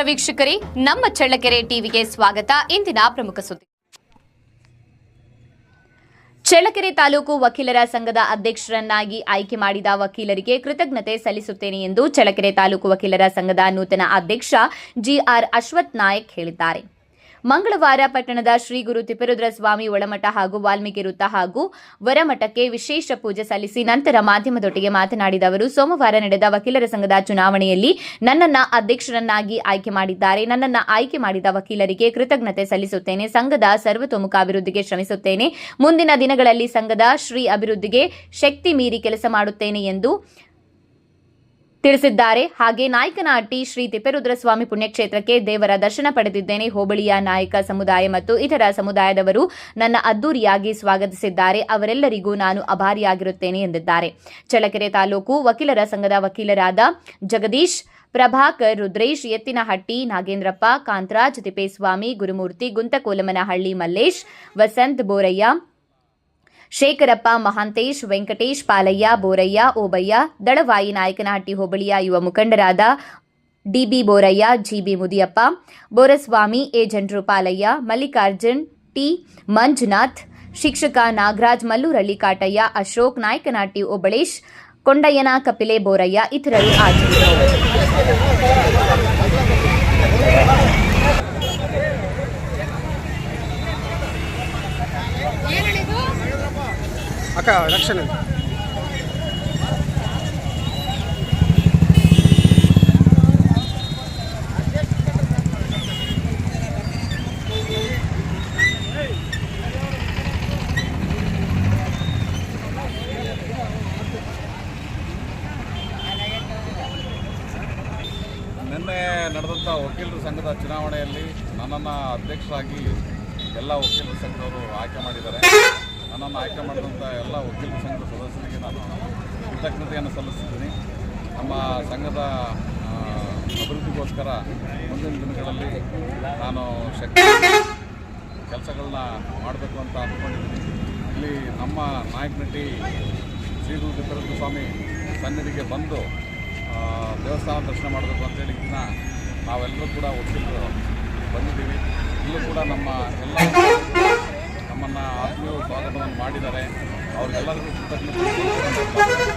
ವೀಕ್ಷಕರೇ, ನಮ್ಮ ಚಳ್ಳಕೆರೆ ಟಿವಿಗೆ ಸ್ವಾಗತ. ಇಂದಿನ ಪ್ರಮುಖ ಸುದ್ದಿ. ಚಳ್ಳಕೆರೆ ತಾಲೂಕು ವಕೀಲರ ಸಂಘದ ಅಧ್ಯಕ್ಷರನ್ನಾಗಿ ಆಯ್ಕೆ ಮಾಡಿದ ವಕೀಲರಿಗೆ ಕೃತಜ್ಞತೆ ಸಲ್ಲಿಸುತ್ತೇನೆ ಎಂದು ಚಳ್ಳಕೆರೆ ತಾಲೂಕು ವಕೀಲರ ಸಂಘದ ನೂತನ ಅಧ್ಯಕ್ಷ ಜಿಆರ್ ಅಶ್ವಥ್ ನಾಯಕ್ ಹೇಳಿದ್ದಾರೆ. ಮಂಗಳವಾರ ಪಟ್ಟಣದ ಶ್ರೀ ಗುರು ತಿಪ್ಪೇರುದ್ರ ಸ್ವಾಮಿ ಒಳಮಠ ಹಾಗೂ ವಾಲ್ಮೀಕಿ ವೃತ್ತ ಹಾಗೂ ವರಮಠಕ್ಕೆ ವಿಶೇಷ ಪೂಜೆ ಸಲ್ಲಿಸಿ ನಂತರ ಮಾಧ್ಯಮದೊಟ್ಟಿಗೆ ಮಾತನಾಡಿದ ಅವರು, ಸೋಮವಾರ ನಡೆದ ವಕೀಲರ ಸಂಘದ ಚುನಾವಣೆಯಲ್ಲಿ ನನ್ನನ್ನು ಅಧ್ಯಕ್ಷರನ್ನಾಗಿ ಆಯ್ಕೆ ಮಾಡಿದ್ದಾರೆ. ನನ್ನನ್ನು ಆಯ್ಕೆ ಮಾಡಿದ ವಕೀಲರಿಗೆ ಕೃತಜ್ಞತೆ ಸಲ್ಲಿಸುತ್ತೇನೆ. ಸಂಘದ ಸರ್ವತೋಮುಖ ಅಭಿವೃದ್ಧಿಗೆ ಶ್ರಮಿಸುತ್ತೇನೆ. ಮುಂದಿನ ದಿನಗಳಲ್ಲಿ ಸಂಘದ ಶ್ರೀ ಅಭಿವೃದ್ಧಿಗೆ ಶಕ್ತಿ ಮೀರಿ ಕೆಲಸ ಮಾಡುತ್ತೇನೆ ಎಂದು ತಿಳಿಸಿದ್ದಾರೆ. ಹಾಗೆ ನಾಯಕನಹಟ್ಟಿ ಶ್ರೀ ತಿಪ್ಪೇರುದ್ರ ಸ್ವಾಮಿ ಪುಣ್ಯಕ್ಷೇತ್ರಕ್ಕೆ ದೇವರ ದರ್ಶನ ಪಡೆದಿದ್ದೇನೆ. ಹೋಬಳಿಯ ನಾಯಕ ಸಮುದಾಯ ಮತ್ತು ಇತರ ಸಮುದಾಯದವರು ನನ್ನ ಅದ್ದೂರಿಯಾಗಿ ಸ್ವಾಗತಿಸಿದ್ದಾರೆ. ಅವರೆಲ್ಲರಿಗೂ ನಾನು ಅಭಾರಿಯಾಗಿರುತ್ತೇನೆ ಎಂದಿದ್ದಾರೆ. ಚಳ್ಳಕೆರೆ ತಾಲೂಕು ವಕೀಲರ ಸಂಘದ ವಕೀಲರಾದ ಜಗದೀಶ್, ಪ್ರಭಾಕರ್, ರುದ್ರೇಶ್, ಎತ್ತಿನಹಟ್ಟಿ, ನಾಗೇಂದ್ರಪ್ಪ, ಕಾಂತರಾಜ್, ತಿಪ್ಪೇಸ್ವಾಮಿ, ಗುರುಮೂರ್ತಿ, ಗುಂತಕೋಲಮನಹಳ್ಳಿ, ಮಲ್ಲೇಶ್, ವಸಂತ್, ಬೋರಯ್ಯ, ಶೇಖರಪ್ಪ, ಮಹಾಂತೇಶ್, ವೆಂಕಟೇಶ್, ಪಾಲಯ್ಯ, ಬೋರಯ್ಯ, ಓಬಯ್ಯ, ದಳವಾಯಿ, ನಾಯಕನಹಟ್ಟಿ ಹೋಬಳಿಯ ಯುವ ಮುಖಂಡರಾದ DB Borayya, GB Mudiyappa, Boraswamy, A Jandru, Palayya, Mallikarjun, T Manjunath, ಶಿಕ್ಷಕ ನಾಗರಾಜ್, ಮಲ್ಲೂರಳ್ಳಿ ಕಾಟಯ್ಯ, ಅಶೋಕ್, ನಾಯಕನಹಟ್ಟಿ ಓಬಳೇಶ್, ಕೊಂಡಯ್ಯನ ಕಪಿಲೆ, ಬೋರಯ್ಯ ಇತರರು ಹಾಜರಿದ್ದರು. ರಕ್ಷಣೆ ನಿನ್ನೆ ನಡೆದಂಥ ವಕೀಲರ ಸಂಘದ ಚುನಾವಣೆಯಲ್ಲಿ ನನ್ನನ್ನು ಅಧ್ಯಕ್ಷರಾಗಿ ಎಲ್ಲ ವಕೀಲರ ಸಂಘದವರು ಆಯ್ಕೆ ಮಾಡಿದ್ದಾರೆ. ನನ್ನನ್ನು ಆಯ್ಕೆ ಮಾಡಿದಂಥ ಎಲ್ಲ ವಕೀಲರ ಸಂಘದ ಸದಸ್ಯರಿಗೆ ನಾನು ಕೃತಜ್ಞತೆಯನ್ನು ಸಲ್ಲಿಸ್ತಿದ್ದೀನಿ. ನಮ್ಮ ಸಂಘದ ಅಭಿವೃದ್ಧಿಗೋಸ್ಕರ ಮುಂದಿನ ದಿನಗಳಲ್ಲಿ ನಾನು ಶಕ್ತಿ ಕೆಲಸಗಳನ್ನ ಮಾಡಬೇಕು ಅಂತ ಅಂದ್ಕೊಂಡಿದ್ದೀನಿ. ಇಲ್ಲಿ ನಮ್ಮ ನಾಯಕನಹಟ್ಟಿ ಶ್ರೀ ಗುರು ತಿಪ್ಪೇರುದ್ರ ಸ್ವಾಮಿ ಸನ್ನಿಧಿಗೆ ಬಂದು ದೇವಸ್ಥಾನ ದರ್ಶನ ಮಾಡಬೇಕು ಅಂತೇಳಿ ಇದನ್ನ ನಾವೆಲ್ಲರೂ ಕೂಡ ವಕೀಲರು ಬಂದಿದ್ದೀವಿ. ಇಲ್ಲೂ ಕೂಡ ನಮ್ಮ ಎಲ್ಲ ನಮ್ಮನ್ನು ಆತ್ಮೀಯ ಸ್ವಾಗತವನ್ನು ಮಾಡಿದ್ದಾರೆ. ಅವ್ರಿಗೆಲ್ಲರಿಗೂ ಕೃತಜ್ಞತೆ